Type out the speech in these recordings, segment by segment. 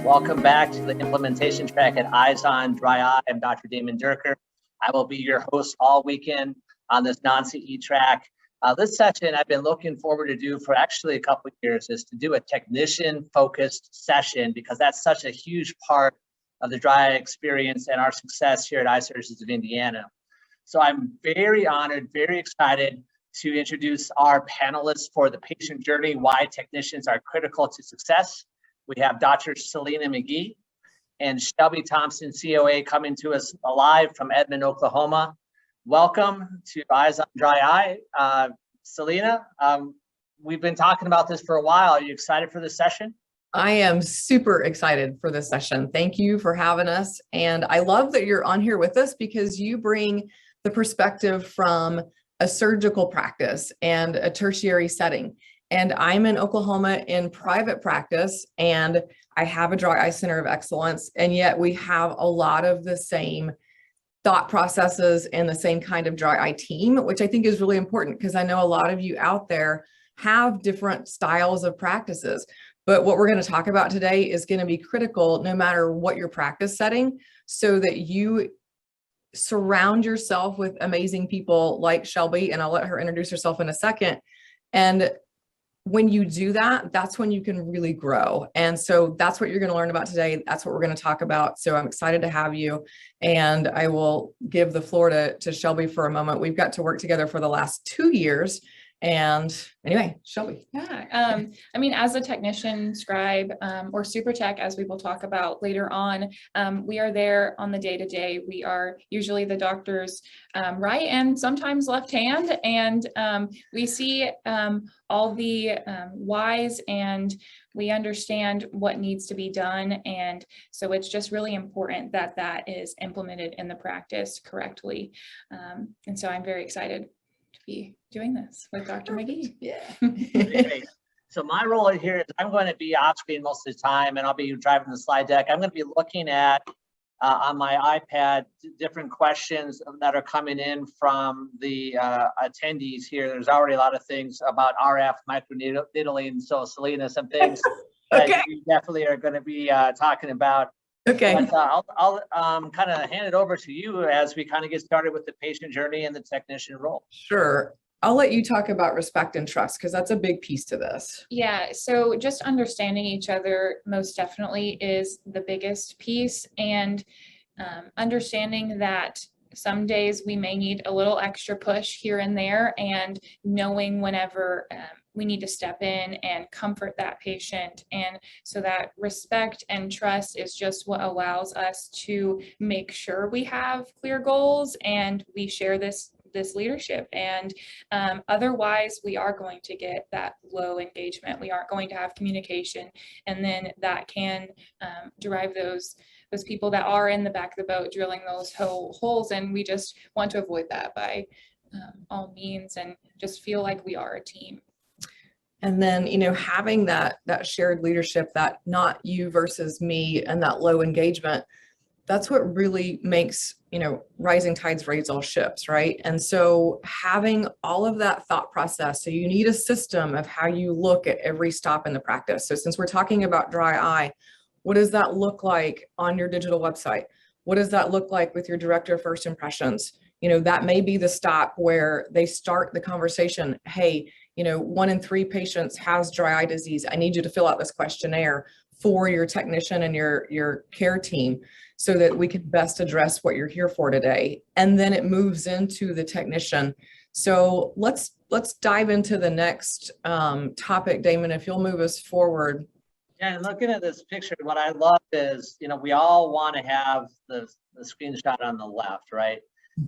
Welcome back to the implementation track at Eyes on Dry Eye. I'm Dr. Damon Durker. I will be your host all weekend on this non-CE track. This session I've been looking forward to do for actually a couple of years is to do a technician-focused session because that's such a huge part of the dry eye experience and our success here at Eye Services of Indiana. So I'm very honored, very excited to introduce our panelists for the patient journey, why technicians are critical to success. We have Dr. Selina McGee and Shelbee Thompson, COA, coming to us live from Edmond, Oklahoma. Welcome to Eyes on Dry Eye. Selina, we've been talking about this for a while. Are you excited for this session? I am super excited for this session. Thank you for having us. And I love that you're on here with us because you bring the perspective from a surgical practice and a tertiary setting. And I'm in Oklahoma in private practice, and I have a dry eye center of excellence. And yet we have a lot of the same thought processes and the same kind of dry eye team, which I think is really important because I know a lot of you out there have different styles of practices. But what we're going to talk about today is going to be critical no matter what your practice setting, so that you surround yourself with amazing people like Shelbee, and I'll let her introduce herself in a second. And when you do that, that's when you can really grow. And so that's what you're going to learn about today. That's what we're going to talk about. So I'm excited to have you. And I will give the floor to Shelbee for a moment. We've got to work together for the last 2 years. And anyway, Shelbee. Yeah, I mean, as a technician, scribe, or super tech, as we will talk about later on, we are there on the day-to-day. We are usually the doctor's right and sometimes left hand, and we see all the whys, and we understand what needs to be done. And so it's just really important that that is implemented in the practice correctly. And so I'm very excited to be doing this with Dr. McGee. Yeah. Okay. So my role here is I'm going to be off screen most of the time, and I'll be driving the slide deck. I'm going to be looking at on my iPad different questions that are coming in from the attendees here. There's already a lot of things about RF, microneedling, so Selina, some things Okay. that you definitely are going to be talking about. Okay. But I'll kind of hand it over to you as we kind of get started with the patient journey and the technician role. Sure. I'll let you talk about respect and trust because that's a big piece to this. Yeah, so just understanding each other most definitely is the biggest piece, and understanding that some days we may need a little extra push here and there, and knowing whenever we need to step in and comfort that patient. And so that respect and trust is just what allows us to make sure we have clear goals and we share this leadership. And otherwise we are going to get that low engagement. We aren't going to have communication, and then that can derive those people that are in the back of the boat drilling those holes, and we just want to avoid that by all means, and just feel like we are a team. And then, having that shared leadership, that not you versus me, and that low engagement, that's what really makes, rising tides raise all ships, right? And so having all of that thought process, so you need a system of how you look at every stop in the practice. So since we're talking about dry eye, what does that look like on your digital website? What does that look like with your director of first impressions? That may be the stop where they start the conversation. Hey, 1 in 3 patients has dry eye disease. I need you to fill out this questionnaire for your technician and your care team so that we can best address what you're here for today. And then it moves into the technician. So let's dive into the next topic, Damon, if you'll move us forward. Yeah, and looking at this picture, what I love is, we all want to have the screenshot on the left, right?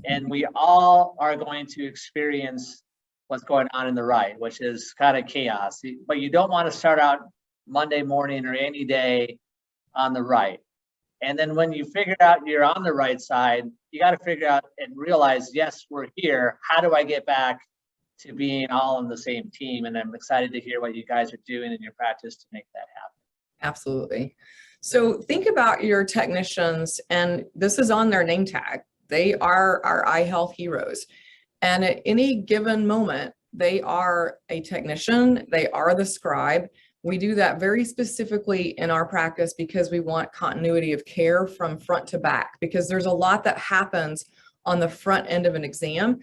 And we all are going to experience what's going on in the right, which is kind of chaos. But you don't want to start out Monday morning or any day on the right. And then when you figure out you're on the right side, you got to figure out and realize, yes, we're here. How do I get back to being all on the same team? And I'm excited to hear what you guys are doing in your practice to make that happen. Absolutely. So think about your technicians, and this is on their name tag. They are our eye health heroes. And at any given moment, they are a technician, they are the scribe, We do that very specifically in our practice because we want continuity of care from front to back, because there's a lot that happens on the front end of an exam.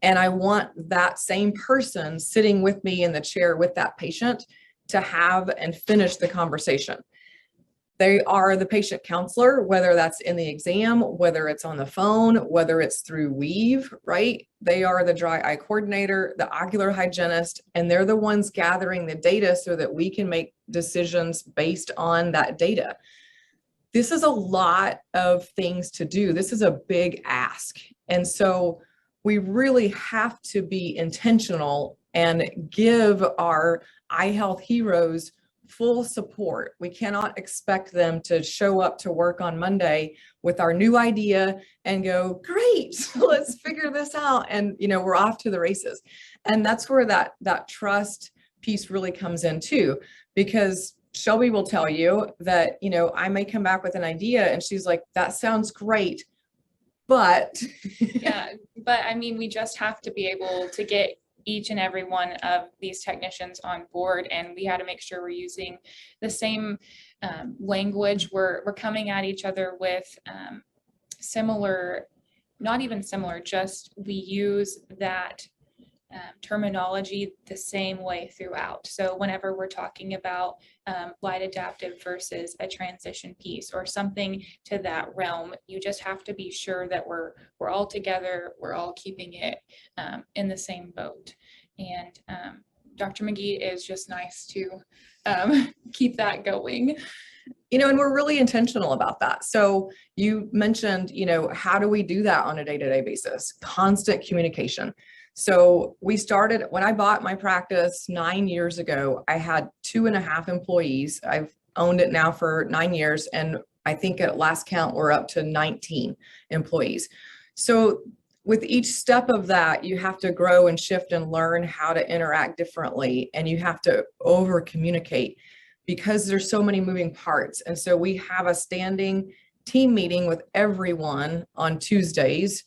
And I want that same person sitting with me in the chair with that patient to have and finish the conversation. They are the patient counselor, whether that's in the exam, whether it's on the phone, whether it's through Weave, right? They are the dry eye coordinator, the ocular hygienist, and they're the ones gathering the data so that we can make decisions based on that data. This is a lot of things to do. This is a big ask. And so we really have to be intentional and give our eye health heroes full support. We cannot expect them to show up to work on Monday with our new idea and go, great, let's figure this out. And, we're off to the races. And that's where that trust piece really comes in too, because Shelbee will tell you that, I may come back with an idea and she's like, that sounds great, but. Yeah, but I mean, we just have to be able to get each and every one of these technicians on board, and we had to make sure we're using the same language. We're coming at each other with similar, not even similar, just we use that terminology the same way throughout. So whenever we're talking about light adaptive versus a transition piece or something to that realm, you just have to be sure that we're all together, we're all keeping it in the same boat. And Dr. McGee is just nice to keep that going. And we're really intentional about that. So you mentioned, how do we do that on a day-to-day basis? Constant communication. So we started, when I bought my practice 9 years ago, I had 2.5 employees. I've owned it now for 9 years. And I think at last count, we're up to 19 employees. So with each step of that, you have to grow and shift and learn how to interact differently. And you have to over communicate because there's so many moving parts. And so we have a standing team meeting with everyone on Tuesdays.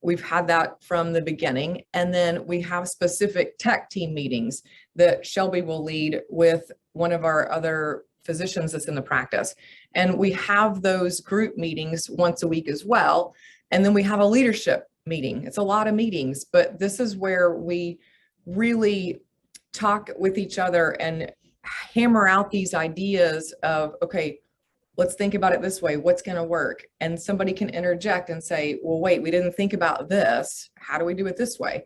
We've had that from the beginning. And then we have specific tech team meetings that Shelbee will lead with one of our other physicians that's in the practice. And we have those group meetings once a week as well. And then we have a leadership meeting. It's a lot of meetings, but this is where we really talk with each other and hammer out these ideas of, okay, let's think about it this way. What's going to work? And somebody can interject and say, well, wait, we didn't think about this. How do we do it this way?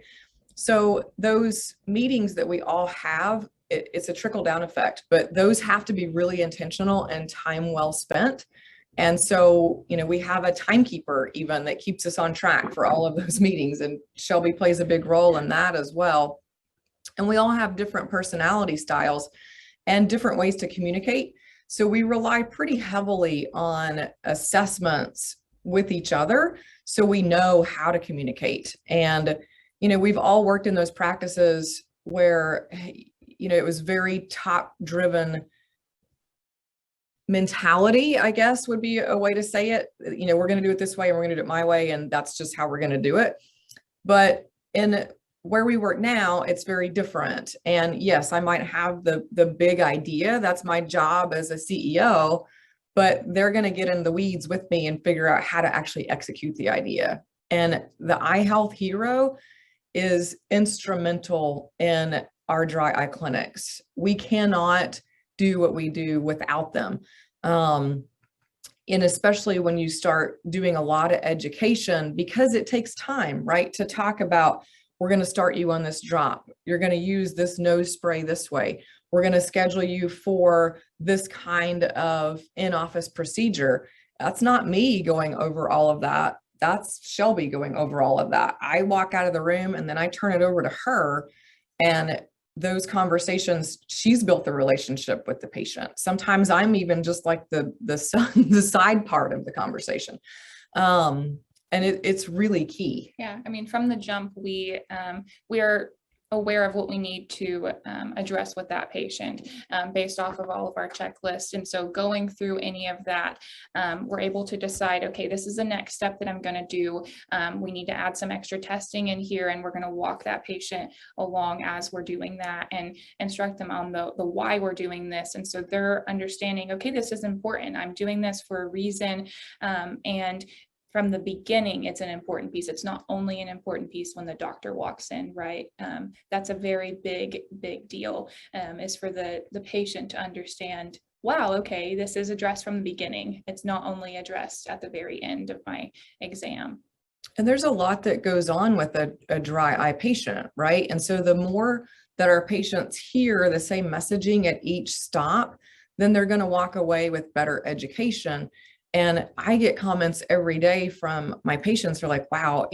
So those meetings that we all have, it's a trickle down effect, but those have to be really intentional and time well spent. And so, we have a timekeeper even that keeps us on track for all of those meetings, and Shelbee plays a big role in that as well. And we all have different personality styles and different ways to communicate. So we rely pretty heavily on assessments with each other so we know how to communicate. And, we've all worked in those practices where, it was very top driven mentality, I guess would be a way to say it. We're going to do it this way and we're going to do it my way, and that's just how we're going to do it. But in where we work now, it's very different. And yes, I might have the big idea. That's my job as a CEO, but they're going to get in the weeds with me and figure out how to actually execute the idea. And the eye health hero is instrumental in our dry eye clinics. We cannot do what we do without them. And especially when you start doing a lot of education, because it takes time, right? To talk about, we're going to start you on this drop. You're going to use this nose spray this way. We're going to schedule you for this kind of in-office procedure. That's not me going over all of that. That's Shelbee going over all of that. I walk out of the room and then I turn it over to her, and those conversations, she's built the relationship with the patient. Sometimes I'm even just like the side part of the conversation. And it's really key. Yeah, I mean, from the jump, we are aware of what we need to address with that patient based off of all of our checklists. And so going through any of that, we're able to decide, okay, this is the next step that I'm going to do. We need to add some extra testing in here, and we're going to walk that patient along as we're doing that and instruct them on the why we're doing this. And so they're understanding, okay, this is important. I'm doing this for a reason. And from the beginning, it's an important piece. It's not only an important piece when the doctor walks in, right? That's a very big deal, is for the patient to understand, wow, okay, this is addressed from the beginning. It's not only addressed at the very end of my exam. And there's a lot that goes on with a dry eye patient, right? And so the more that our patients hear the same messaging at each stop, then they're going to walk away with better education. And I get comments every day from my patients. They're like, wow,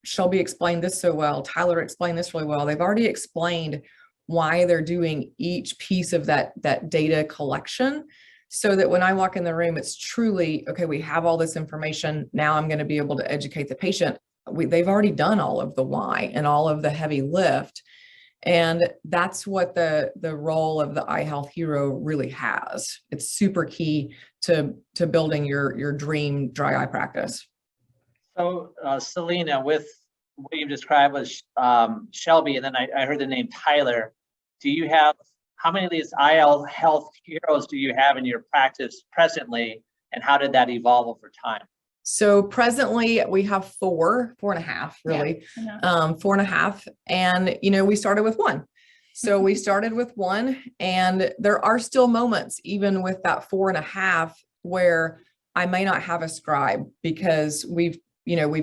Shelbee explained this so well. Tyler explained this really well. They've already explained why they're doing each piece of that data collection, so that when I walk in the room, it's truly, okay, we have all this information. Now I'm going to be able to educate the patient. They've already done all of the why and all of the heavy lift. And that's what the role of the eye health hero really has. It's super key to building your dream dry eye practice. So Selina, with what you've described as Shelbee, and then I heard the name Tyler, how many of these eye health heroes do you have in your practice presently, and how did that evolve over time? So presently we have four and a half, really, Yeah. 4.5. And, we started with one. So we started with one, and there are still moments, even with that 4.5, where I may not have a scribe because we've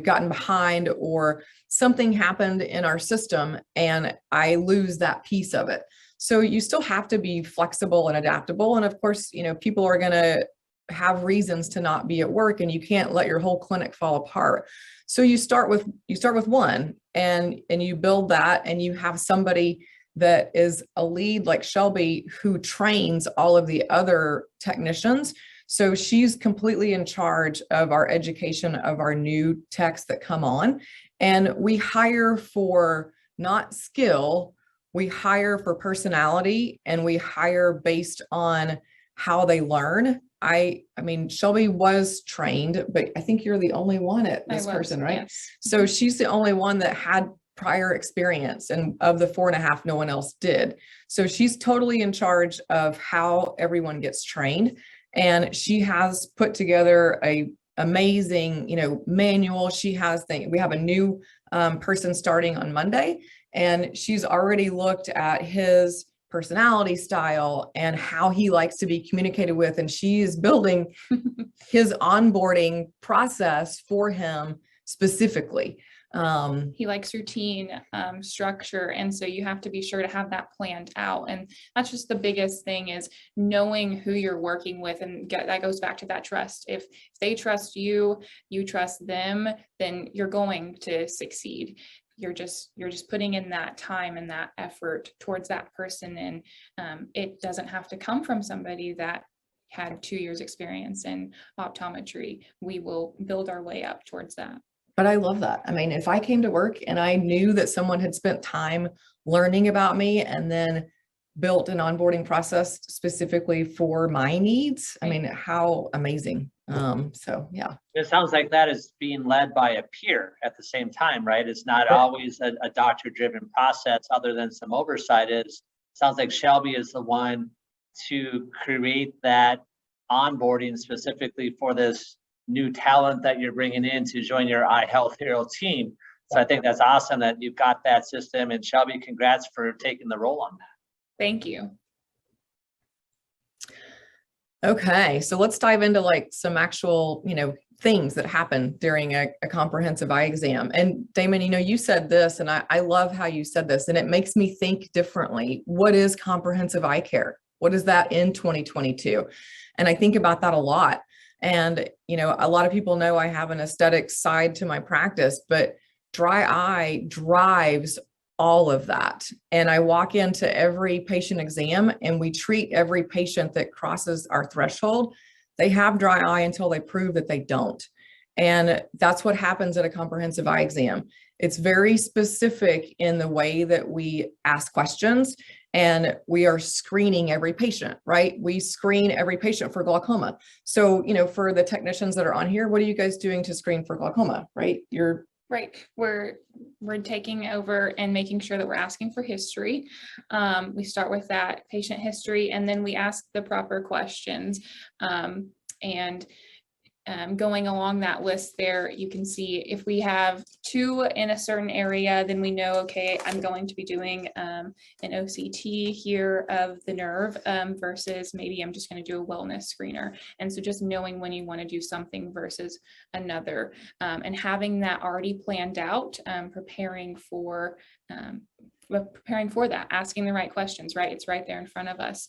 gotten behind, or something happened in our system and I lose that piece of it. So you still have to be flexible and adaptable. And of course, people are going to have reasons to not be at work, and you can't let your whole clinic fall apart. So you start with one, and you build that, and you have somebody that is a lead like Shelbee, who trains all of the other technicians. So she's completely in charge of our education of our new techs that come on. And we hire for not skill, we hire for personality, and we hire based on how they learn. I mean, Shelbee was trained, but I think you're the only one at this person, right? Yes. So she's the only one that had prior experience, and of the 4.5, no one else did. So she's totally in charge of how everyone gets trained. And she has put together a amazing, manual. We have a new person starting on Monday, and she's already looked at his personality style and how he likes to be communicated with. And she is building his onboarding process for him specifically. He likes routine, structure. And so you have to be sure to have that planned out. And that's just the biggest thing, is knowing who you're working with. And that goes back to that trust. If they trust you, you trust them, then you're going to succeed. You're just putting in that time and that effort towards that person. And it doesn't have to come from somebody that had 2 years experience in optometry. We will build our way up towards that. But I love that. I mean, if I came to work and I knew that someone had spent time learning about me and then built an onboarding process specifically for my needs, I mean, how amazing. So yeah. It sounds like that is being led by a peer at the same time, right? It's not always a doctor-driven process, other than some oversight. Sounds like Shelbee is the one to create that onboarding specifically for this new talent that you're bringing in to join your eye health hero team. So I think that's awesome that you've got that system. And Shelbee, congrats for taking the role on that. Thank you. Okay, so let's dive into like some actual, things that happen during a comprehensive eye exam. And Damon, you said this, and I love how you said this, and it makes me think differently. What is comprehensive eye care? What is that in 2022? And I think about that a lot. And, a lot of people know I have an aesthetic side to my practice, but dry eye drives all of that. And I walk into every patient exam, and we treat every patient that crosses our threshold. They have dry eye until they prove that they don't. And that's what happens at a comprehensive eye exam. It's very specific in the way that we ask questions, and we are screening every patient, right? We screen every patient for glaucoma. So, for the technicians that are on here, what are you guys doing to screen for glaucoma, right? Right. We're taking over and making sure that we're asking for history. We start with that patient history, and then we ask the proper questions. And going along that list there, you can see if we have 2 in a certain area, then we know, okay, I'm going to be doing an OCT here of the nerve versus maybe I'm just going to do a wellness screener. And so just knowing when you want to do something versus another, and having that already planned out, preparing for that, asking the right questions, right? It's right there in front of us.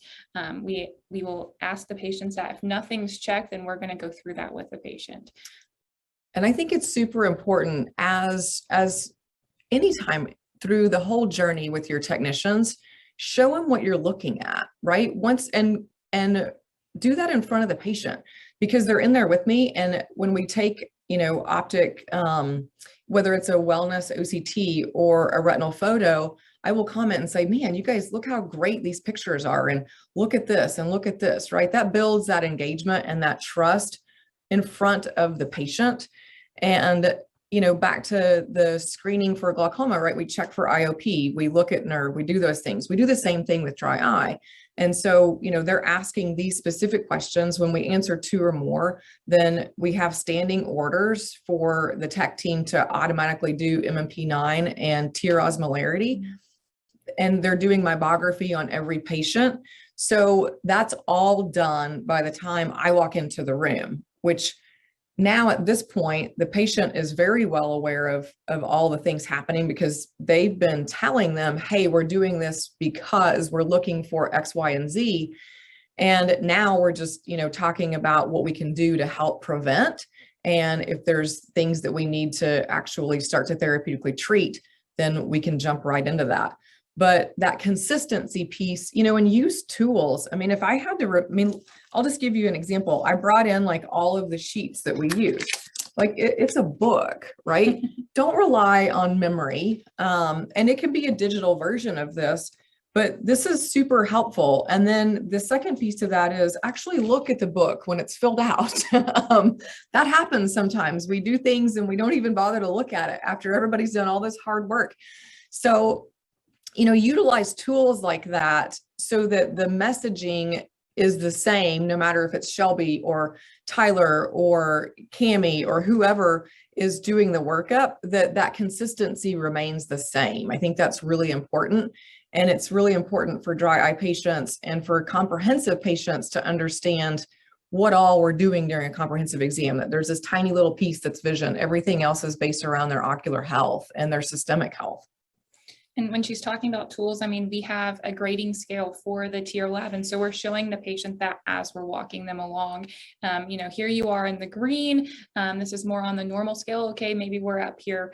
We will ask the patients that if nothing's checked, then we're going to go through that with the patient. And I think it's super important as anytime through the whole journey with your technicians, show them what you're looking at, right? And do that in front of the patient, because they're in there with me. And when we take, optic, whether it's a wellness OCT or a retinal photo, I will comment and say, man, you guys, look how great these pictures are, and look at this and look at this, right? That builds that engagement and that trust in front of the patient. And, back to the screening for glaucoma, right? We check for IOP, we look at nerve, we do those things. We do the same thing with dry eye. And so, they're asking these specific questions. When we answer 2 or more, then we have standing orders for the tech team to automatically do MMP9 and tear osmolarity. And they're doing mybography on every patient. So that's all done by the time I walk into the room, which now at this point, the patient is very well aware of all the things happening, because they've been telling them, hey, we're doing this because we're looking for X, Y, and Z. And now we're just, talking about what we can do to help prevent. And if there's things that we need to actually start to therapeutically treat, then we can jump right into that. But that consistency piece, and use tools. I mean, if I had to, I'll just give you an example. I brought in like all of the sheets that we use. Like it's a book, right? Don't rely on memory. And it can be a digital version of this, but this is super helpful. And then the second piece of that is actually look at the book when it's filled out. That happens sometimes. We do things and we don't even bother to look at it after everybody's done all this hard work. So utilize tools like that so that the messaging is the same, no matter if it's Shelbee or Tyler or Cammie or whoever is doing the workup, that consistency remains the same. I think that's really important. And it's really important for dry eye patients and for comprehensive patients to understand what all we're doing during a comprehensive exam, that there's this tiny little piece that's vision. Everything else is based around their ocular health and their systemic health. And when she's talking about tools, we have a grading scale for the tier lab. And so we're showing the patient that as we're walking them along, here you are in the green. This is more on the normal scale. Okay, maybe we're up here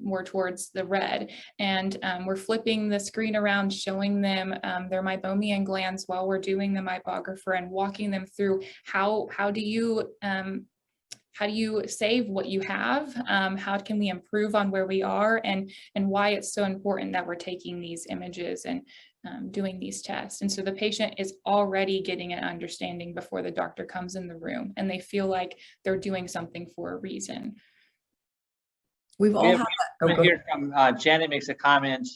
more towards the red. And we're flipping the screen around, showing them their meibomian glands while we're doing the mybographer and walking them through how do you save what you have? How can we improve on where we are, and why it's so important that we're taking these images and doing these tests. And so the patient is already getting an understanding before the doctor comes in the room, and they feel like they're doing something for a reason. We've all had that. Here from Janet makes a comment,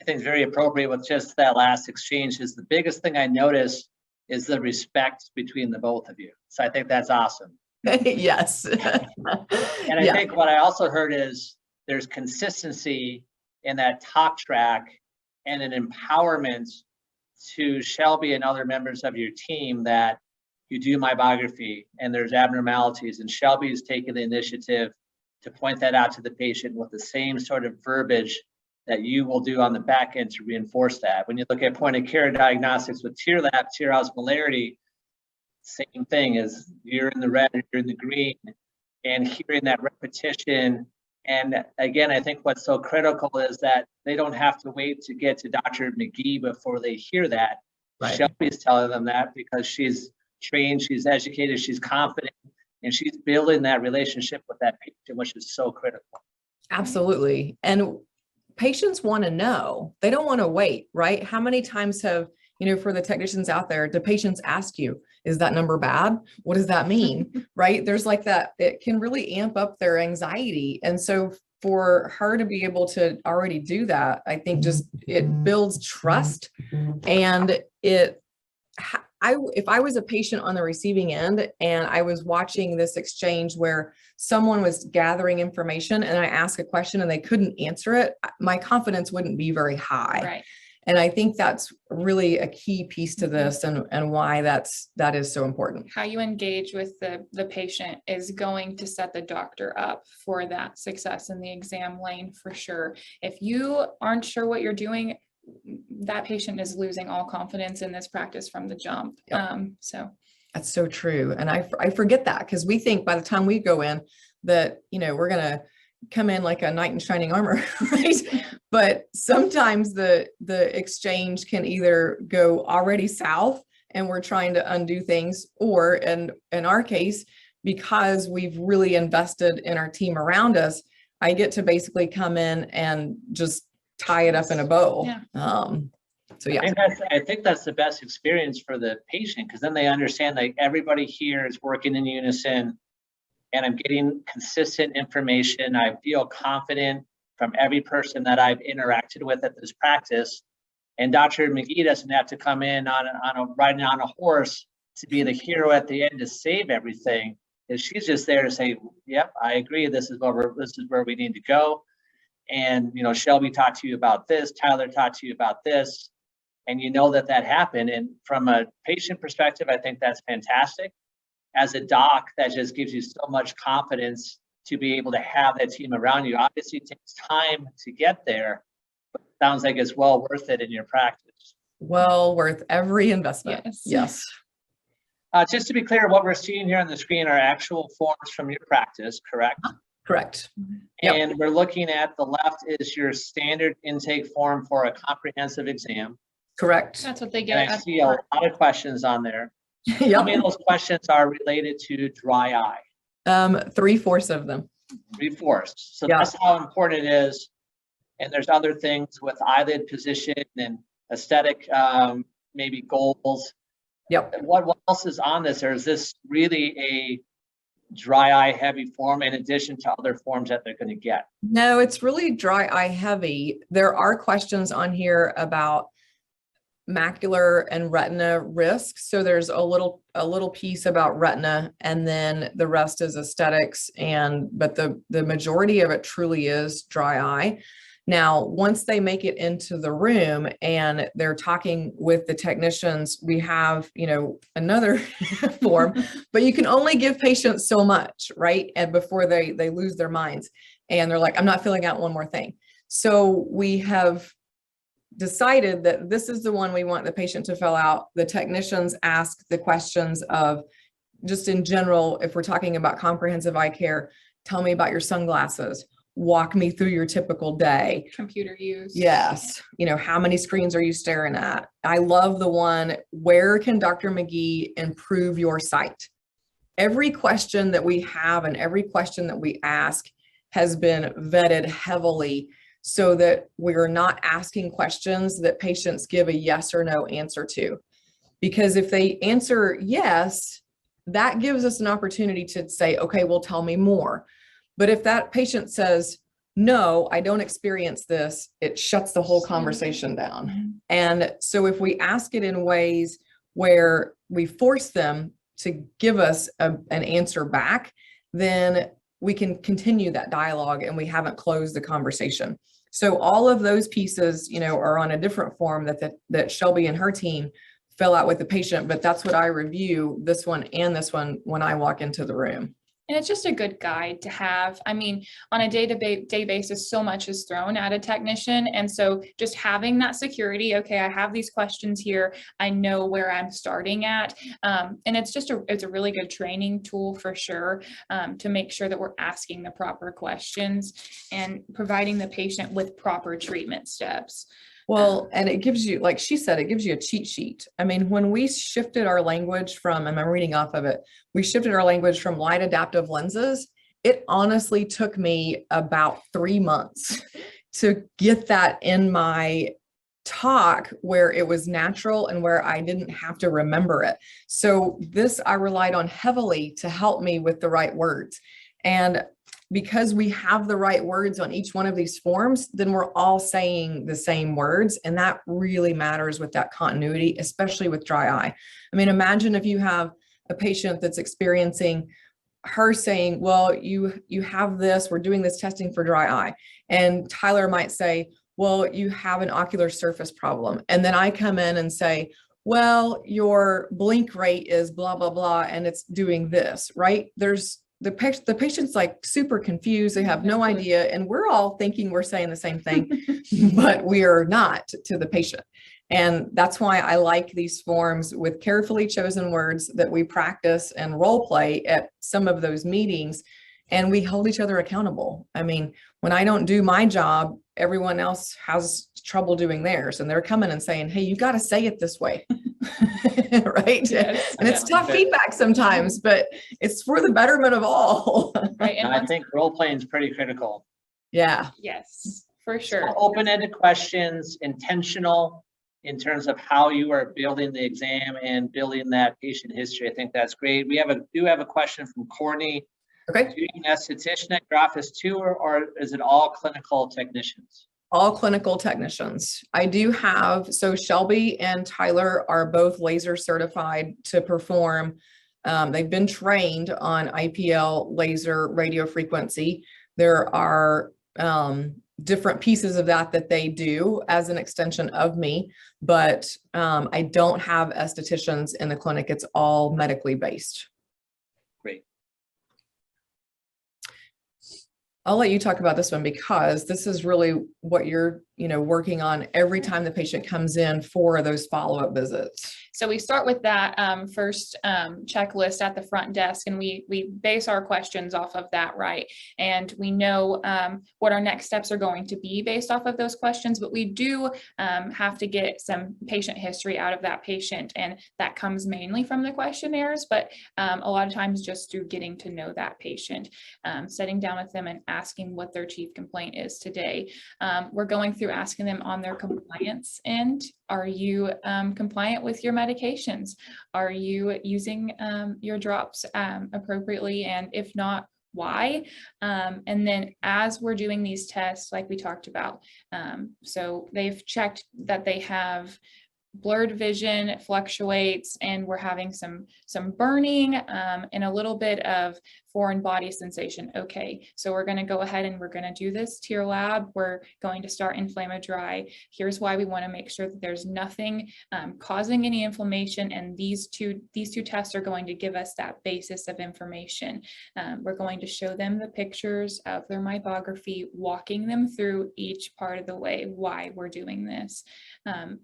I think it's very appropriate with just that last exchange, is the biggest thing I notice is the respect between the both of you. So I think that's awesome. Yes. And I think what I also heard is there's consistency in that talk track and an empowerment to Shelbee and other members of your team that you do mybography and there's abnormalities, and Shelbee is taking the initiative to point that out to the patient with the same sort of verbiage that you will do on the back end to reinforce that. When you look at point of care diagnostics with tear lab, tear osmolarity, same thing as you're in the red, you're in the green, and hearing that repetition. And again, I think what's so critical is that they don't have to wait to get to Dr. McGee before they hear that. Right. Shelbee is telling them that because she's trained, she's educated, she's confident, and she's building that relationship with that patient, which is so critical. Absolutely. And patients want to know, they don't want to wait, right? How many times have, for the technicians out there, do patients ask you, is that number bad? What does that mean? Right? There's like that, it can really amp up their anxiety. And so for her to be able to already do that, I think just it builds trust. And if I was a patient on the receiving end and I was watching this exchange where someone was gathering information and I asked a question and they couldn't answer it, my confidence wouldn't be very high. Right. And I think that's really a key piece to this and why that is so important. How you engage with the patient is going to set the doctor up for that success in the exam lane for sure. If you aren't sure what you're doing, that patient is losing all confidence in this practice from the jump. Yep. So that's so true. And I forget that because we think by the time we go in that, we're going to come in like a knight in shining armor, right? But sometimes the exchange can either go already south and we're trying to undo things, or in our case, because we've really invested in our team around us, I get to basically come in and just tie it up in a bow. Yeah. So yeah, I think that's the best experience for the patient, because then they understand that everybody here is working in unison and I'm getting consistent information. I feel confident from every person that I've interacted with at this practice. And Dr. McGee doesn't have to come in riding on a horse to be the hero at the end to save everything. And she's just there to say, yep, I agree. This is where we need to go. And, Shelbee talked to you about this, Tyler talked to you about this, and that happened. And from a patient perspective, I think that's fantastic. As a doc, that just gives you so much confidence to be able to have that team around you. Obviously, it takes time to get there, but it sounds like it's well worth it in your practice. Well worth every investment. Yes. Just to be clear, what we're seeing here on the screen are actual forms from your practice, correct? Correct. And Yep. we're looking at the left is your standard intake form for a comprehensive exam. Correct. that's what they And get. I see a lot of questions on there. How Yep. many of those questions are related to dry eye? 3/4 of them. 3/4. So Yeah. that's how important it is. And there's other things with eyelid position and aesthetic, maybe goals. Yep. What else is on this? Or is this really a dry eye heavy form in addition to other forms that they're going to get? No, it's really dry eye heavy. There are questions on here about macular and retina risks. So there's a little piece about retina, and then the rest is aesthetics. But the majority of it truly is dry eye. Now, once they make it into the room and they're talking with the technicians, we have, another form, but you can only give patients so much, right? And before they lose their minds and they're like, I'm not filling out one more thing. So we have decided that this is the one we want the patient to fill out. The technicians ask the questions of, just in general, if we're talking about comprehensive eye care, tell me about your sunglasses. Walk me through your typical day. Computer use. Yes. How many screens are you staring at? I love the one, where can Dr. McGee improve your sight? Every question that we have and every question that we ask has been vetted heavily so that we're not asking questions that patients give a yes or no answer to. Because if they answer yes, that gives us an opportunity to say, okay, well, tell me more. But if that patient says, no, I don't experience this, it shuts the whole conversation down. And so if we ask it in ways where we force them to give us an answer back, then we can continue that dialogue and we haven't closed the conversation. So all of those pieces, are on a different form that Shelbee and her team fill out with the patient, but that's what I review, this one and this one, when I walk into the room. And it's just a good guide to have. I mean, on a day-to-day basis, so much is thrown at a technician. And so just having that security, okay, I have these questions here, I know where I'm starting at. And it's a really good training tool for sure, to make sure that we're asking the proper questions and providing the patient with proper treatment steps. Well, and it gives you, like she said, it gives you a cheat sheet. I mean, when we shifted our language from, and I'm reading off of it, we shifted our language from light adaptive lenses. It honestly took me about 3 months to get that in my talk where it was natural and where I didn't have to remember it. So this I relied on heavily to help me with the right words. And because we have the right words on each one of these forms, then we're all saying the same words. And that really matters with that continuity, especially with dry eye. I mean, imagine if you have a patient that's experiencing her saying, well, you have this, we're doing this testing for dry eye. And Tyler might say, well, you have an ocular surface problem. And then I come in and say, well, your blink rate is blah, blah, blah, and it's doing this, right? There's the patient's like super confused. They have no idea. And we're all thinking we're saying the same thing, but we are not to the patient. And that's why I like these forms with carefully chosen words that we practice and role play at some of those meetings, and we hold each other accountable. I mean, when I don't do my job, everyone else has trouble doing theirs, and they're coming and saying, hey, you got to say it this way. Right. Yes, and it's tough feedback sometimes, but it's for the betterment of all. Right. And I think role playing is pretty critical. Yeah. yes, for sure. So open-ended questions, intentional in terms of how you are building the exam and building that patient history. I think that's great. We do have a question from Courtney. Okay. Do you need an esthetician at your office too, or is it all clinical technicians? All clinical technicians. I do have, so Shelbee and Tyler are both laser certified to perform. They've been trained on IPL laser radio frequency. There are different pieces of that they do as an extension of me, but I don't have estheticians in the clinic. It's all medically based. Great. I'll let you talk about this one because this is really what you're, working on every time the patient comes in for those follow-up visits. So we start with that first checklist at the front desk, and we base our questions off of that, right? And we know what our next steps are going to be based off of those questions, but we do have to get some patient history out of that patient, and that comes mainly from the questionnaires, but a lot of times just through getting to know that patient, sitting down with them and asking what their chief complaint is today. We're going through asking them on their compliance end. Are you compliant with your medications? Are you using your drops appropriately? And if not, why? And then as we're doing these tests, like we talked about, so they've checked that they have blurred vision, it fluctuates, and we're having some burning and a little bit of foreign body sensation. Okay, so we're going to go ahead and we're going to do this tear lab. We're going to start inflammatory. Here's why we want to make sure that there's nothing causing any inflammation, and these two tests are going to give us that basis of information. We're going to show them the pictures of their myopography, walking them through each part of the way why we're doing this.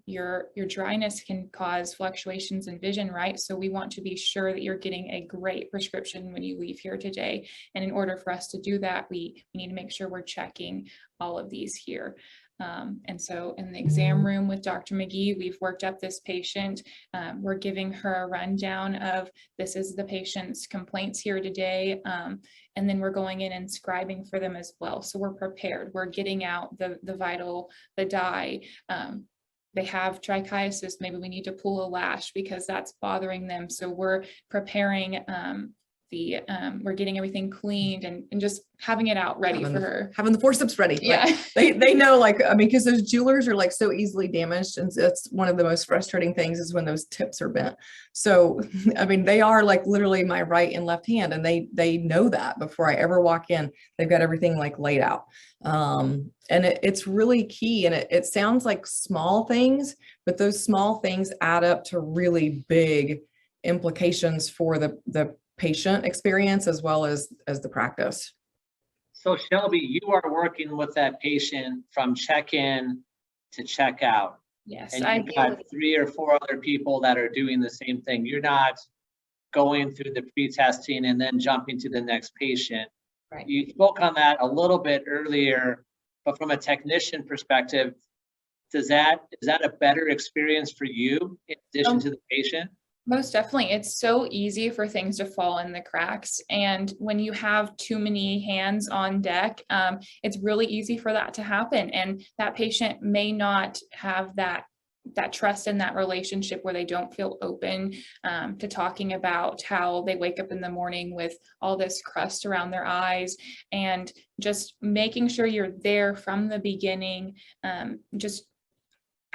Your dryness can cause fluctuations in vision, right? So we want to be sure that you're getting a great prescription when you leave here today. And in order for us to do that, we need to make sure we're checking all of these here. And so in the exam room with Dr. McGee, we've worked up this patient. We're giving her a rundown of this is the patient's complaints here today. And then we're going in and scribing for them as well. So we're prepared. We're getting out the vital, the dye. They have trichiasis, maybe we need to pull a lash because that's bothering them. So we're preparing we're getting everything cleaned and just having it out ready for her. Having the forceps ready. Yeah. Like, they know, like, I mean, because those jewelers are like so easily damaged. And that's one of the most frustrating things is when those tips are bent. So, I mean, they are like literally my right and left hand, and they know that before I ever walk in. They've got everything like laid out. And it's really key. And it sounds like small things, but those small things add up to really big implications for the patient experience as well as the practice. So Shelbee, you are working with that patient from check-in to check-out. Yes. And you've got 3 or 4 other people that are doing the same thing. You're not going through the pre-testing and then jumping to the next patient. Right. You spoke on that a little bit earlier, but from a technician perspective, is that a better experience for you in addition to the patient? Most definitely. It's so easy for things to fall in the cracks. And when you have too many hands on deck, it's really easy for that to happen. And that patient may not have that trust in that relationship where they don't feel open to talking about how they wake up in the morning with all this crust around their eyes, and just making sure you're there from the beginning. Just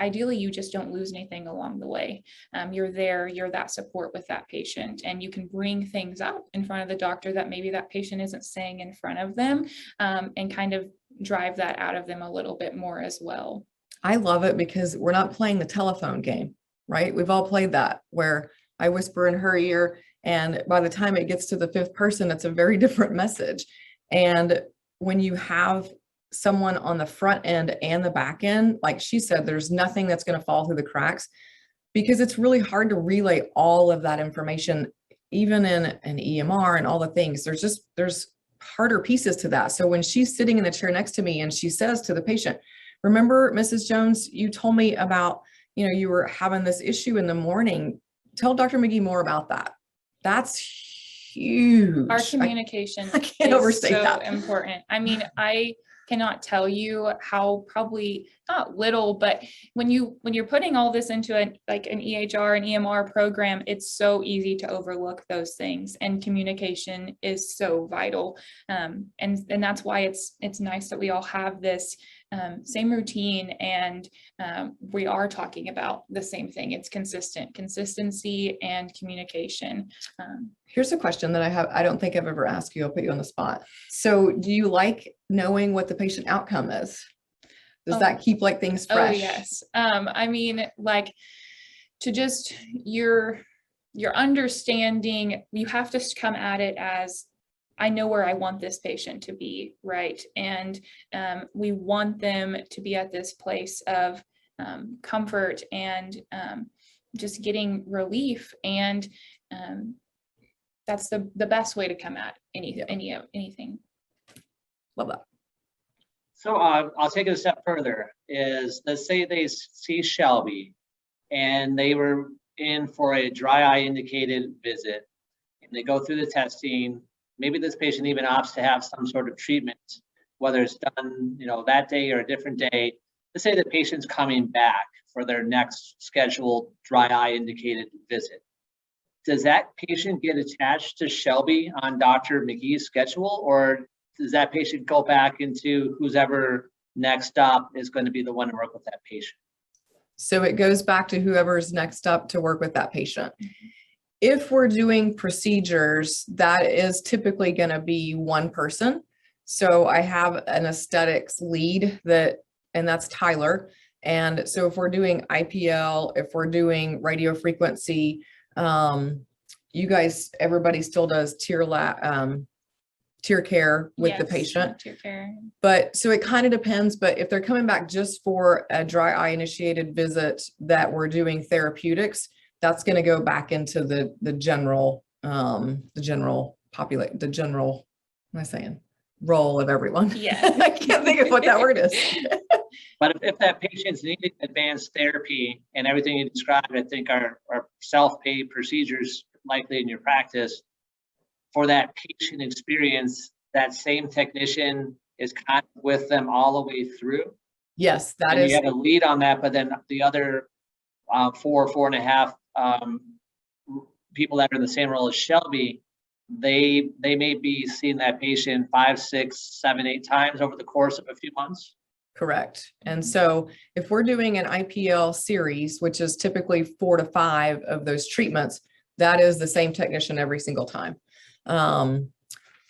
ideally, you just don't lose anything along the way. You're there, you're that support with that patient, and you can bring things up in front of the doctor that maybe that patient isn't saying in front of them, and kind of drive that out of them a little bit more as well. I love it because we're not playing the telephone game, right? We've all played that where I whisper in her ear, and by the time it gets to the fifth person, it's a very different message. And when you have someone on the front end and the back end, like she said, there's nothing that's going to fall through the cracks, because it's really hard to relay all of that information, even in an EMR and all the things. There's harder pieces to that. So when she's sitting in the chair next to me and she says to the patient, remember, Mrs. Jones, you told me about, you were having this issue in the morning. Tell Dr. McGee more about that. That's huge. Our communication I can't is overstate so that. important. I mean, I cannot tell you how, probably not little, but when you're putting all this into an EHR and EMR program, it's so easy to overlook those things, and communication is so vital. And that's why it's nice that we all have this same routine, and we are talking about the same thing. It's consistency and communication. Here's a question that I have. I don't think I've ever asked you. I'll put you on the spot. So do you like knowing what the patient outcome is? Does that keep things fresh? Oh, yes. I mean, to just your understanding, you have to come at it as, I know where I want this patient to be, right? And we want them to be at this place of comfort and just getting relief. And that's the best way to come at anything. Love that. So I'll take it a step further. Let's say they see Shelbee and they were in for a dry eye indicated visit, and they go through the testing. Maybe this patient even opts to have some sort of treatment, whether it's done, that day or a different day. Let's say the patient's coming back for their next scheduled dry eye indicated visit. Does that patient get attached to Shelbee on Dr. McGee's schedule, or does that patient go back into whoever next up is going to be the one to work with that patient? So it goes back to whoever's next up to work with that patient. Mm-hmm. If we're doing procedures, that is typically going to be one person. So I have an aesthetics lead and that's Tyler. And so if we're doing IPL, if we're doing radio frequency, everybody still does tear care with the patient. Tear care. But so it kind of depends, but if they're coming back just for a dry eye initiated visit that we're doing therapeutics, that's going to go back into the general role of everyone. Yeah. I can't think of what that word is. But if that patient's needing advanced therapy and everything you described, I think are self-pay procedures likely in your practice, for that patient experience, that same technician is kind of with them all the way through. Yes, and you have a lead on that, but then the other 4.5 people that are in the same role as Shelbee, they may be seeing that patient 5, 6, 7, 8 times over the course of a few months. Correct. And so if we're doing an IPL series, which is typically 4 to 5 of those treatments, that is the same technician every single time.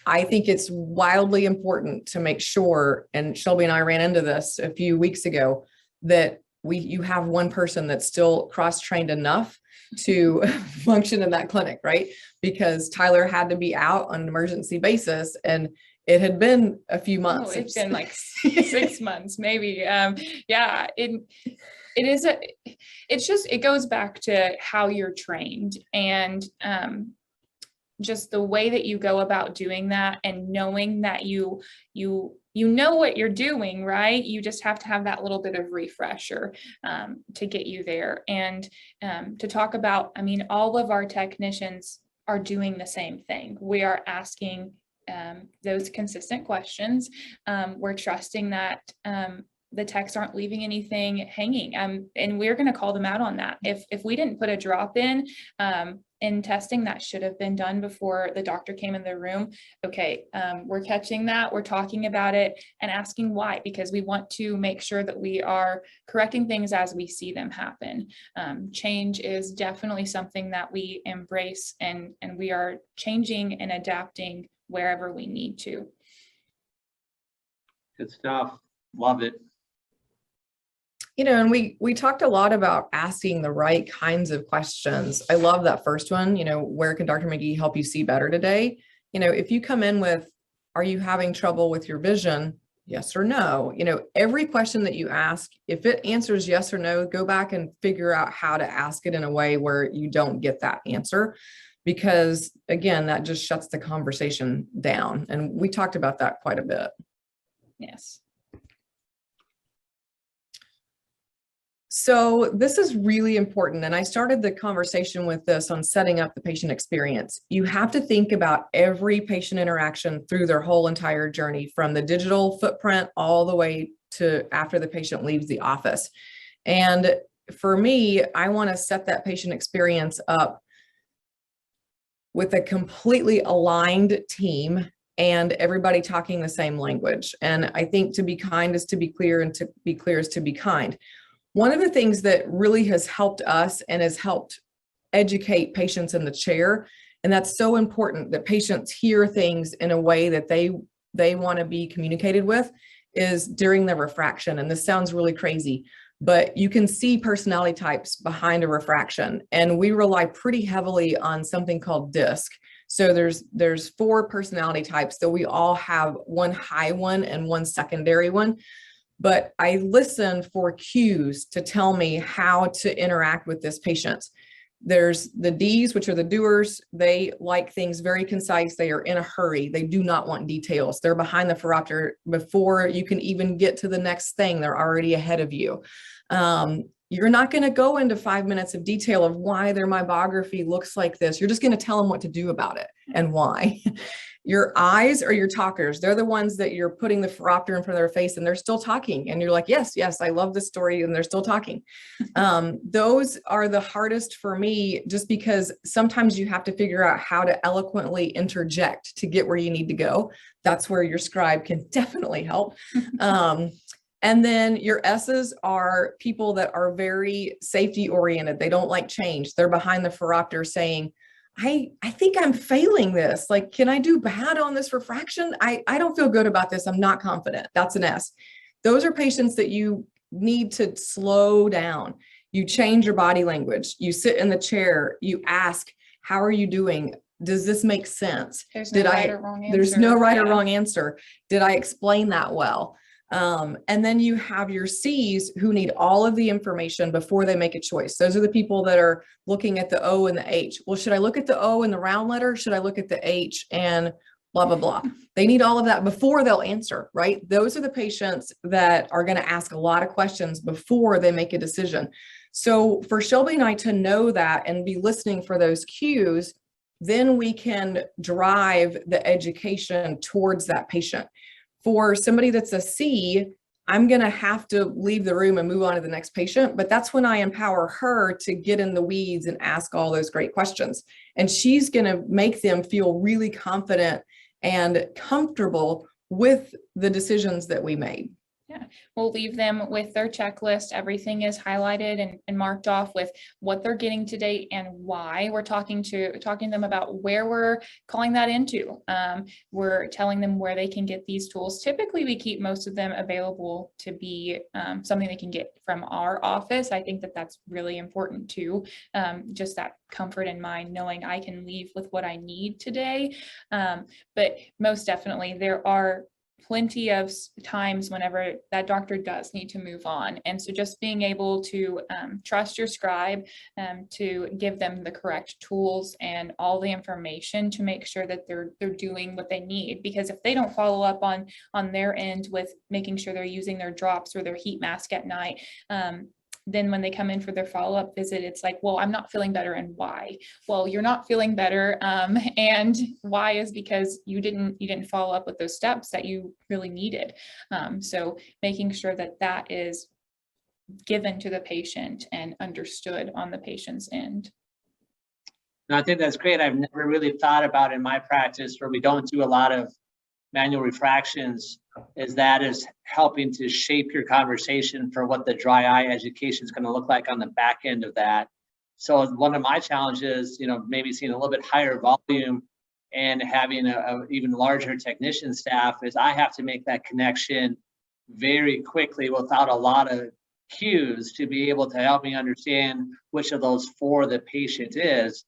I think it's wildly important to make sure, and Shelbee and I ran into this a few weeks ago, that you have one person that's still cross-trained enough to function in that clinic, right? Because Tyler had to be out on an emergency basis, and it had been a few months. It's been 6 months, maybe. Yeah, it goes back to how you're trained. And just the way that you go about doing that, and knowing that you know what you're doing, right? You just have to have that little bit of refresher to get you there. And to talk about, I mean, all of our technicians are doing the same thing. We are asking those consistent questions. We're trusting that the techs aren't leaving anything hanging. And we're going to call them out on that. If we didn't put a drop in testing that should have been done before the doctor came in the room, okay, we're catching that, we're talking about it and asking why, because we want to make sure that we are correcting things as we see them happen. Change is definitely something that we embrace, and we are changing and adapting wherever we need to. Good stuff. Love it. You know, and we talked a lot about asking the right kinds of questions. I love that first one, you know, where can Dr. McGee help you see better today? You know, if you come in with, are you having trouble with your vision? Yes or no? You know, every question that you ask, if it answers yes or no, go back and figure out how to ask it in a way where you don't get that answer. Because again, that just shuts the conversation down. And we talked about that quite a bit. Yes. So this is really important. And I started the conversation with this on setting up the patient experience. You have to think about every patient interaction through their whole entire journey, from the digital footprint all the way to after the patient leaves the office. And for me, I want to set that patient experience up with a completely aligned team and everybody talking the same language. And I think to be kind is to be clear, and to be clear is to be kind. One of the things that really has helped us and has helped educate patients in the chair, and that's so important that patients hear things in a way that they want to be communicated with, is during the refraction. And this sounds really crazy, but you can see personality types behind a refraction. And we rely pretty heavily on something called DISC. So there's 4 personality types, so we all have one high one and one secondary one. But I listen for cues to tell me how to interact with this patient. There's the Ds, which are the doers. They like things very concise. They are in a hurry. They do not want details. They're behind the phoropter before you can even get to the next thing. They're already ahead of you. You're not going to go into 5 minutes of detail of why their meibography looks like this. You're just going to tell them what to do about it and why. Your eyes are your talkers. They're the ones that you're putting the phoropter in front of their face and they're still talking. And you're like, yes, yes, I love this story. And they're still talking. Those are the hardest for me, just because sometimes you have to figure out how to eloquently interject to get where you need to go. That's where your scribe can definitely help. And then your S's are people that are very safety oriented. They don't like change. They're behind the phoropter saying, I think I'm failing this. Like, can I do bad on this refraction? I don't feel good about this. I'm not confident. That's an S. Those are patients that you need to slow down. You change your body language. You sit in the chair. You ask, how are you doing? Does this make sense? There's no right or wrong answer. There's no right or wrong answer. Did I explain that well? And then you have your C's, who need all of the information before they make a choice. Those are the people that are looking at the O and the H. Well, should I look at the O and the round letter? Should I look at the H and blah, blah, blah? They need all of that before they'll answer, right? Those are the patients that are going to ask a lot of questions before they make a decision. So for Shelbee and I to know that and be listening for those cues, then we can drive the education towards that patient. For somebody that's a C, I'm going to have to leave the room and move on to the next patient. But that's when I empower her to get in the weeds and ask all those great questions. And she's going to make them feel really confident and comfortable with the decisions that we made. Yeah, we'll leave them with their checklist. Everything is highlighted and marked off with what they're getting today and why. We're talking to them about where we're calling that into. We're telling them where they can get these tools. Typically, we keep most of them available to be something they can get from our office. I think that that's really important too. Just that comfort in mind, knowing I can leave with what I need today. But most definitely, there are plenty of times whenever that doctor does need to move on. And so just being able to trust your scribe, to give them the correct tools and all the information to make sure that they're doing what they need. Because if they don't follow up on their end with making sure they're using their drops or their heat mask at night, then when they come in for their follow-up visit, it's like, well, I'm not feeling better, and why? Well, you're not feeling better, and why is because you didn't follow up with those steps that you really needed. So making sure that that is given to the patient and understood on the patient's end. No, I think that's great. I've never really thought about in my practice, where we don't do a lot of manual refractions, is helping to shape your conversation for what the dry eye education is going to look like on the back end of that. So one of my challenges, maybe seeing a little bit higher volume and having a even larger technician staff, is I have to make that connection very quickly without a lot of cues to be able to help me understand which of those four the patient is.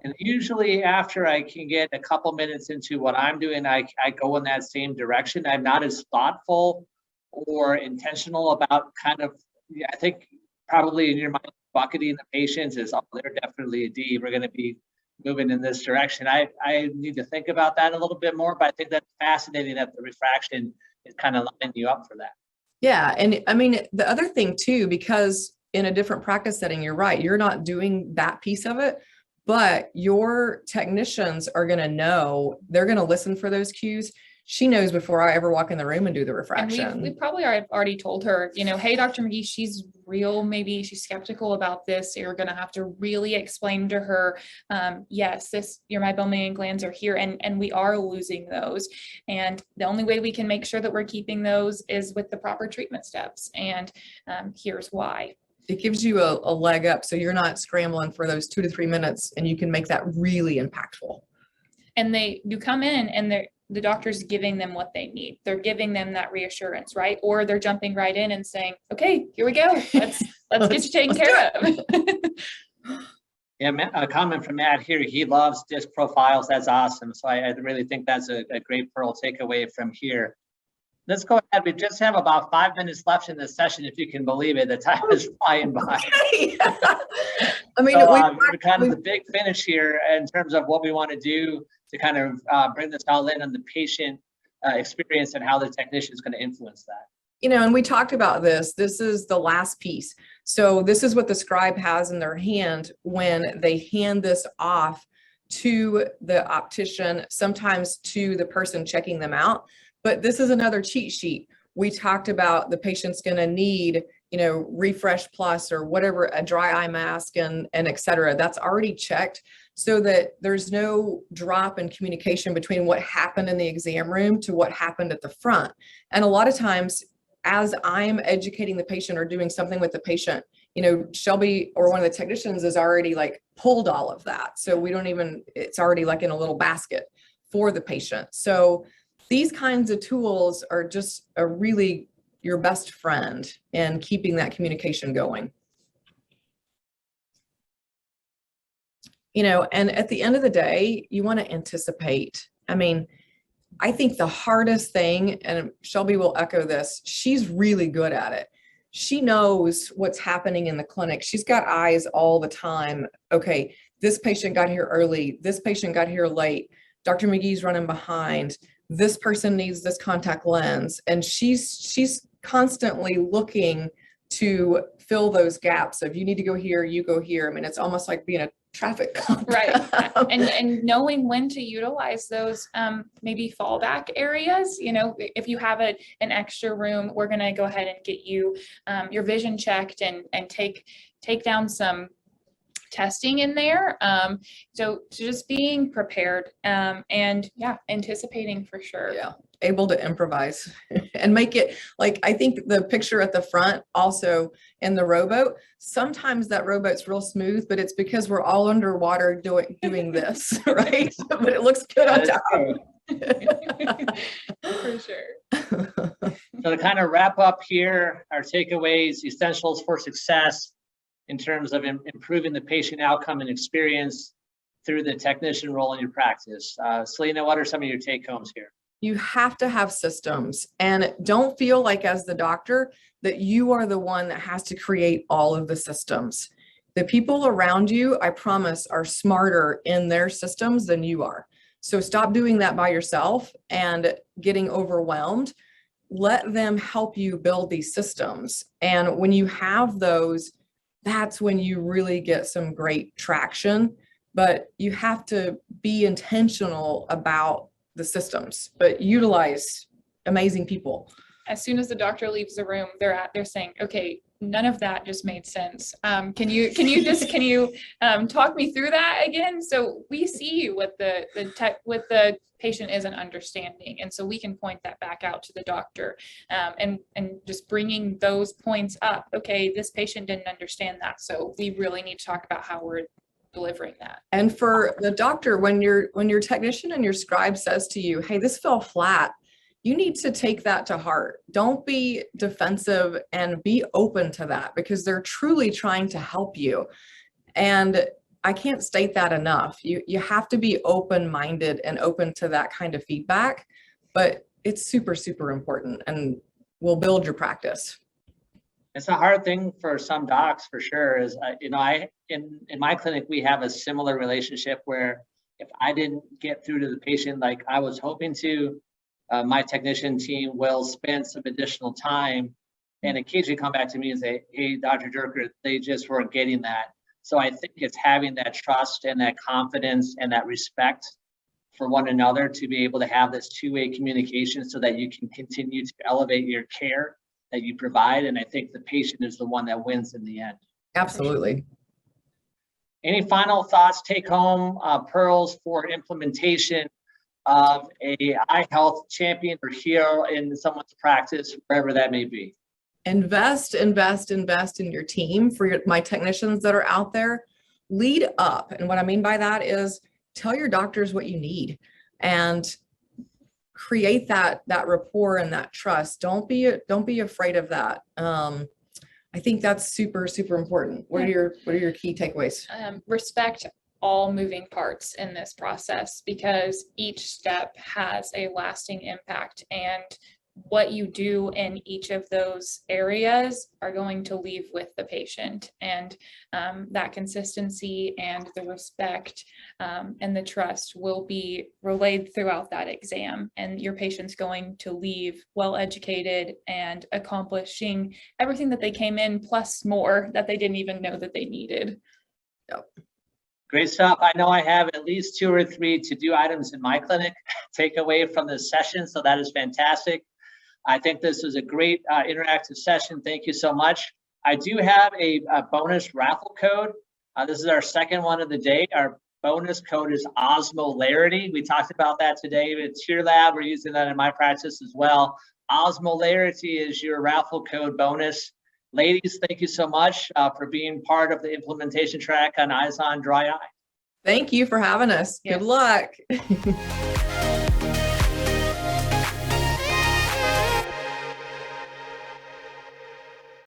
And usually after I can get a couple minutes into what I'm doing, I go in that same direction. I'm not as thoughtful or intentional about I think probably in your mind, bucketing the patients is, oh, they're definitely a D. We're going to be moving in this direction. I need to think about that a little bit more, but I think that's fascinating that the refraction is kind of lining you up for that. Yeah. And I mean, the other thing too, because in a different practice setting, you're right, you're not doing that piece of it, but your technicians are going to know, they're going to listen for those cues. She knows before I ever walk in the room and do the refraction. And we probably already told her, hey, Dr. McGee, maybe she's skeptical about this. You're going to have to really explain to her, yes, your meibomian glands are here, and we are losing those. And the only way we can make sure that we're keeping those is with the proper treatment steps. And here's why. It gives you a leg up, so you're not scrambling for those 2 to 3 minutes, and you can make that really impactful. And you come in and the doctor's giving them what they need. They're giving them that reassurance, right? Or they're jumping right in and saying, okay, here we go. Let's get you taken care of. Yeah, a comment from Matt here. He loves disc profiles. That's awesome. So I really think that's a great pearl takeaway from here. Let's go ahead. We just have about 5 minutes left in this session, if you can believe it. The time is flying by. I mean, so, we're kind of the big finish here in terms of what we want to do to kind of bring this all in on the patient experience and how the technician is going to influence that. And we talked about this. This is the last piece. So this is what the scribe has in their hand when they hand this off to the optician, sometimes to the person checking them out. But this is another cheat sheet. We talked about the patient's going to need, Refresh Plus or whatever, a dry eye mask and et cetera. That's already checked so that there's no drop in communication between what happened in the exam room to what happened at the front. And a lot of times, as I'm educating the patient or doing something with the patient, Shelbee or one of the technicians is already pulled all of that. So it's already in a little basket for the patient. So these kinds of tools are just really your best friend in keeping that communication going. And at the end of the day, you want to anticipate. I mean, I think the hardest thing, and Shelbee will echo this, she's really good at it. She knows what's happening in the clinic. She's got eyes all the time. Okay, this patient got here early. This patient got here late. Dr. McGee's running behind. This person needs this contact lens. And she's constantly looking to fill those gaps of, you need to go here, you go here. I mean, it's almost like being a traffic cop. Right. And knowing when to utilize those maybe fallback areas. If you have an extra room, we're going to go ahead and get you your vision checked and take down some testing in there. So just being prepared and anticipating for sure. Yeah, able to improvise and make it I think the picture at the front also in the rowboat, sometimes that rowboat's real smooth, but it's because we're all underwater doing this, right? But it looks good on top. For sure. So to kind of wrap up here, our takeaways, essentials for success in terms of improving the patient outcome and experience through the technician role in your practice. Selina, what are some of your take homes here? you have to have systems, and don't feel like as the doctor that you are the one that has to create all of the systems. The people around you, I promise, are smarter in their systems than you are. So stop doing that by yourself and getting overwhelmed. Let them help you build these systems. And when you have those, that's when you really get some great traction. But you have to be intentional about the systems, but utilize amazing people. As soon as the doctor leaves the room, they're saying, okay, none of that just made sense. Can you talk me through that again? So we see what the patient isn't understanding, and so we can point that back out to the doctor, and just bringing those points up. Okay, this patient didn't understand that, so we really need to talk about how we're delivering that. And for the doctor, when your technician and your scribe says to you, hey, this fell flat, you need to take that to heart. Don't be defensive and be open to that, because they're truly trying to help you. And I can't state that enough. You have to be open-minded and open to that kind of feedback, but it's super, super important and will build your practice. It's a hard thing for some docs, for sure. Is in my clinic, we have a similar relationship where if I didn't get through to the patient like I was hoping to, my technician team will spend some additional time and occasionally come back to me and say, hey, Dr. Durker, they just weren't getting that. So I think it's having that trust and that confidence and that respect for one another to be able to have this two-way communication so that you can continue to elevate your care that you provide. And I think the patient is the one that wins in the end. Absolutely. Any final thoughts, take home pearls for implementation of a eye health champion or hero in someone's practice, wherever that may be? Invest in your team. For my technicians that are out there, lead up. And what I mean by that is tell your doctors what you need and create that rapport and that trust. Don't be afraid of that. I think that's super, super important. What are your key takeaways? Respect all moving parts in this process, because each step has a lasting impact, and what you do in each of those areas are going to leave with the patient. And that consistency and the respect and the trust will be relayed throughout that exam, and your patient's going to leave well educated and accomplishing everything that they came in, plus more that they didn't even know that they needed. Yep. Great stuff. I know I have at least 2 or 3 to-do items in my clinic take away from this session, so that is fantastic. I think this was a great interactive session. Thank you so much. I do have a bonus raffle code. This is our second one of the day. Our bonus code is osmolarity. We talked about that today. It's your lab. We're using that in my practice as well. Osmolarity is your raffle code bonus. Ladies, thank you so much for being part of the implementation track on Eyes on Dry Eye. Thank you for having us. Yes. Good luck.